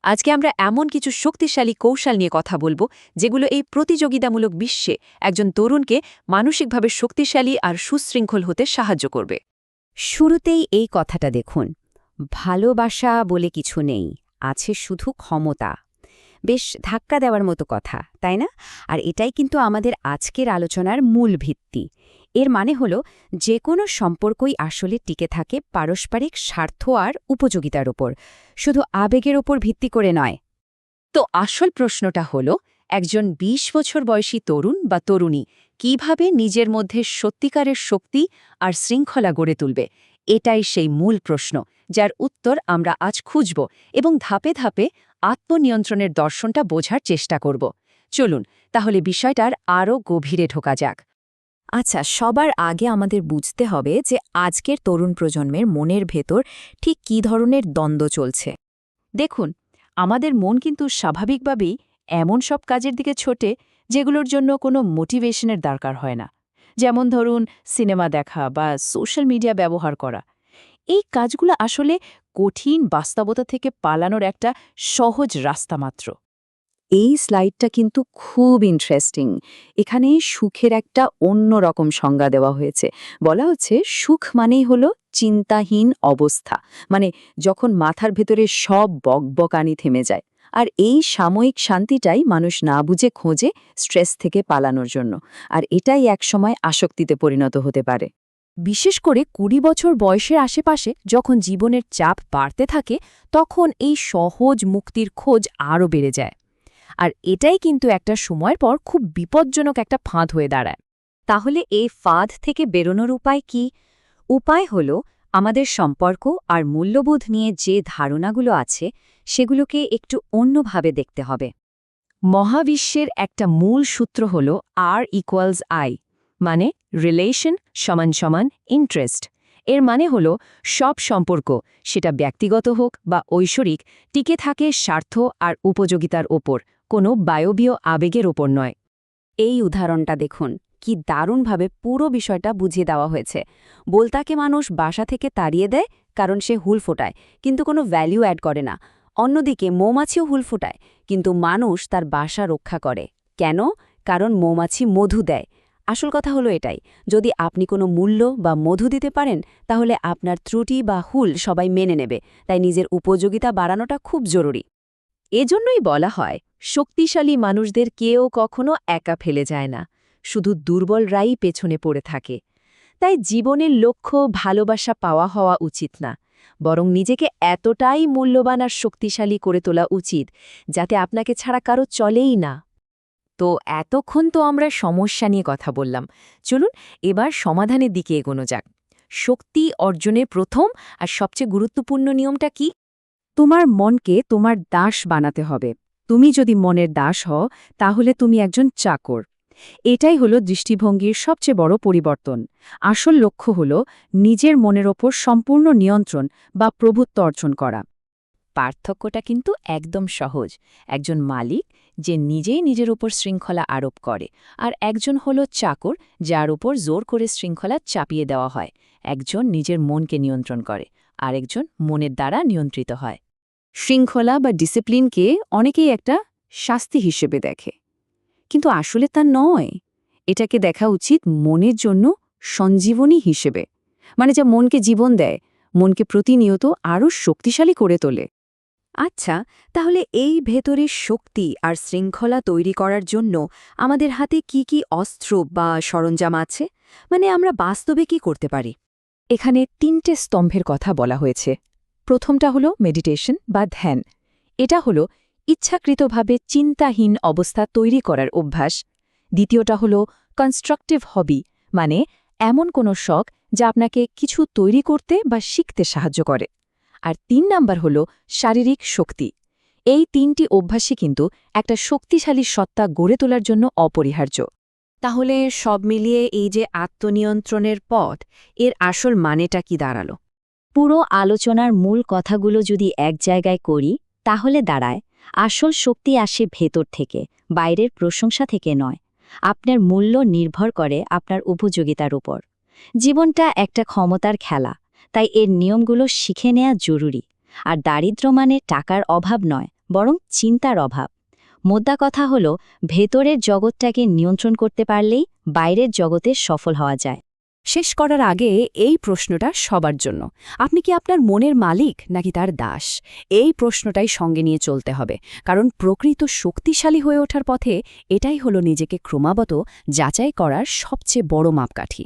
আজকে আমরা এমন কিছু শক্তিশালী কৌশল নিয়ে কথা বলবো যেগুলো এই প্রতিযোগিতামূলক বিশ্বে একজন তরুণকে মানসিকভাবে শক্তিশালী আর সুশৃঙ্খল হতে সাহায্য করবে। শুরুতেই এই কথাটা দেখুন, ভালোবাসা বলে কিছু নেই, আছে শুধু ক্ষমতা। বেশ ধাক্কা দেওয়ার মতো কথা, তাই না? আর এটাই কিন্তু আমাদের আজকের আলোচনার মূল ভিত্তি। এর মানে হলো যে কোনো সম্পর্কই আসলে টিকে থাকে পারস্পরিক স্বার্থ আর উপযোগিতার ওপর, শুধু আবেগের ওপর ভিত্তি করে নয়। তো আসল প্রশ্নটা হলো, একজন ২০ বছর বয়সী তরুণ বা তরুণী কিভাবে নিজের মধ্যে সত্যিকারের শক্তি আর শৃঙ্খলা গড়ে তুলবে? এটাই সেই মূল প্রশ্ন, যার উত্তর আমরা আজ খুঁজব এবং ধাপে ধাপে আত্মনিয়ন্ত্রণের দর্শনটা বোঝার চেষ্টা করব। চলুন তাহলে বিষয়টার আরও গভীরে ঢোকা যাক। আচ্ছা, সবার আগে আমাদের বুঝতে হবে যে আজকের তরুণ প্রজন্মের মনের ভেতর ঠিক কী ধরনের দ্বন্দ্ব চলছে। দেখুন, আমাদের মন কিন্তু স্বাভাবিকভাবেই এমন সব কাজের দিকে ছোটে যেগুলোর জন্য কোনো মোটিভেশনের দরকার হয় না। যেমন ধরুন, সিনেমা দেখা বা সোশ্যাল মিডিয়া ব্যবহার করা। এই কাজগুলো আসলে কঠিন বাস্তবতা থেকে পালানোর একটা সহজ রাস্তা মাত্র। এই স্লাইডটা কিন্তু খুব ইন্টারেস্টিং। এখানে সুখের একটা অন্যরকম সংজ্ঞা দেওয়া হয়েছে। বলা হচ্ছে সুখ মানেই হলো চিন্তাহীন অবস্থা, মানে যখন মাথার ভেতরে সব বকবকানি থেমে যায়। আর এই সাময়িক শান্তিটাই মানুষ না বুঝে খোঁজে স্ট্রেস থেকে পালানোর জন্য, আর এটাই একসময় আসক্তিতে পরিণত হতে পারে। বিশেষ করে ২০ বছর বয়সের আশেপাশে যখন জীবনের চাপ বাড়তে থাকে, তখন এই সহজ মুক্তির খোঁজ আরও বেড়ে যায়। আর এটাই কিন্তু একটা সময়ের পর খুব বিপজ্জনক একটা ফাঁদ হয়ে দাঁড়ায়। তাহলে এই ফাঁদ থেকে বেরোনোর উপায় কি? উপায় হল আমাদের সম্পর্ক আর মূল্যবোধ নিয়ে যে ধারণাগুলো আছে সেগুলোকে একটু অন্যভাবে দেখতে হবে। মহাবিশ্বের একটা মূল সূত্র হল R=I, মানে রিলেশন সমান সমান ইন্টারেস্ট। এর মানে হল সব সম্পর্ক, সেটা ব্যক্তিগত হোক বা ঐশ্বরিক, টিকে থাকে স্বার্থ আর উপযোগিতার ওপর, কোনো বায়বীয় আবেগের ওপর নয়। এই উদাহরণটা দেখুন, কি দারুণভাবে পুরো বিষয়টা বুঝিয়ে দেওয়া হয়েছে। বলতাকে মানুষ বাসা থেকে তাড়িয়ে দেয় কারণ সে হুল ফোটায়, কিন্তু কোনো ভ্যালু অ্যাড করে না। অন্যদিকে মৌমাছিও হুল ফোটায়, কিন্তু মানুষ তার বাসা রক্ষা করে। কেন? কারণ মৌমাছি মধু দেয়। আসল কথা হলো এটাই, যদি আপনি কোনো মূল্য বা মধু দিতে পারেন, তাহলে আপনার ত্রুটি বা হুল সবাই মেনে নেবে। তাই নিজের উপযোগিতা বাড়ানোটা খুব জরুরি। এজন্যই বলা হয়, শক্তিশালী মানুষদের কেউ কখনো একা ফেলে যায় না, শুধু দুর্বলরাই পেছনে পড়ে থাকে। তাই জীবনের লক্ষ্য ভালোবাসা পাওয়া হওয়া উচিত না, বরং নিজেকে এতটাই মূল্যবান আর শক্তিশালী করে তোলা উচিত যাতে আপনাকে ছাড়া কারো চলেই না। তো এতক্ষণ তো আমরা সমস্যা নিয়ে কথা বললাম, চলুন এবার সমাধানের দিকে এগোনো যাক। শক্তি অর্জনের প্রথম আর সবচেয়ে গুরুত্বপূর্ণ নিয়মটা কি? তোমার মনকে তোমার দাস বানাতে হবে। তুমি যদি মনের দাস হও, তাহলে তুমি একজন চাকর। এটাই হলো দৃষ্টিভঙ্গির সবচেয়ে বড় পরিবর্তন। আসল লক্ষ্য হল নিজের মনের ওপর সম্পূর্ণ নিয়ন্ত্রণ বা প্রভুত্ব অর্জন করা। পার্থক্যটা কিন্তু একদম সহজ। একজন মালিক, যে নিজেই নিজের উপর শৃঙ্খলা আরোপ করে, আর একজন হল চাকর, যার উপর জোর করে শৃঙ্খলা চাপিয়ে দেওয়া হয়। একজন নিজের মনকে নিয়ন্ত্রণ করে, আরেকজন মনের দ্বারা নিয়ন্ত্রিত হয়। শৃঙ্খলা বা ডিসিপ্লিনকে অনেকেই একটা শাস্তি হিসেবে দেখে, কিন্তু আসলে তা নয়। এটাকে দেখা উচিত মনের জন্য সঞ্জীবনী হিসেবে, মানে যা মনকে জীবন দেয়, মনকে প্রতিনিয়ত আরও শক্তিশালী করে তোলে। আচ্ছা, তাহলে এই ভেতরের শক্তি আর শৃঙ্খলা তৈরি করার জন্য আমাদের হাতে কি কি অস্ত্র বা সরঞ্জাম আছে? মানে আমরা বাস্তবে কি করতে পারি? এখানে ৩টে স্তম্ভের কথা বলা হয়েছে। প্রথমটা হলো মেডিটেশন বা ধ্যান। এটা হলো ইচ্ছাকৃতভাবে চিন্তাহীন অবস্থা তৈরি করার অভ্যাস। দ্বিতীয়টা হলো কনস্ট্রাকটিভ হবি, মানে এমন কোনো শখ যা আপনাকে কিছু তৈরি করতে বা শিখতে সাহায্য করে। আর ৩ নাম্বার হলো শারীরিক শক্তি। এই ৩টি অভ্যাসই কিন্তু একটা শক্তিশালী সত্তা গড়ে তোলার জন্য অপরিহার্য। তাহলে সব মিলিয়ে এই যে আত্মনিয়ন্ত্রণের পথ, এর আসল মানেটা কি দাঁড়ালো? পুরো আলোচনার মূল কথাগুলো যদি এক জায়গায় করি, তাহলে দাঁড়ায় আসল শক্তি আসে ভেতর থেকে, বাইরের প্রশংসা থেকে নয়। আপনার মূল্য নির্ভর করে আপনার উপযোগিতার উপর। জীবনটা একটা ক্ষমতার খেলা, তাই এর নিয়মগুলো শিখে নেওয়া জরুরি। আর দারিদ্র্য মানে টাকার অভাব নয়, বরং চিন্তার অভাব। মোদ্দা কথা হলো, ভেতরের জগৎটাকে নিয়ন্ত্রণ করতে পারলেই বাইরের জগতে সফল হওয়া যায়। শেষ করার আগে এই প্রশ্নটা সবার জন্য, আপনি কি আপনার মনের মালিক নাকি তার দাস? এই প্রশ্নটাই সঙ্গে নিয়ে চলতে হবে, কারণ প্রকৃত শক্তিশালী হয়ে ওঠার পথে এটাই হলো নিজেকে ক্রমাগত যাচাই করার সবচেয়ে বড় মাপকাঠি।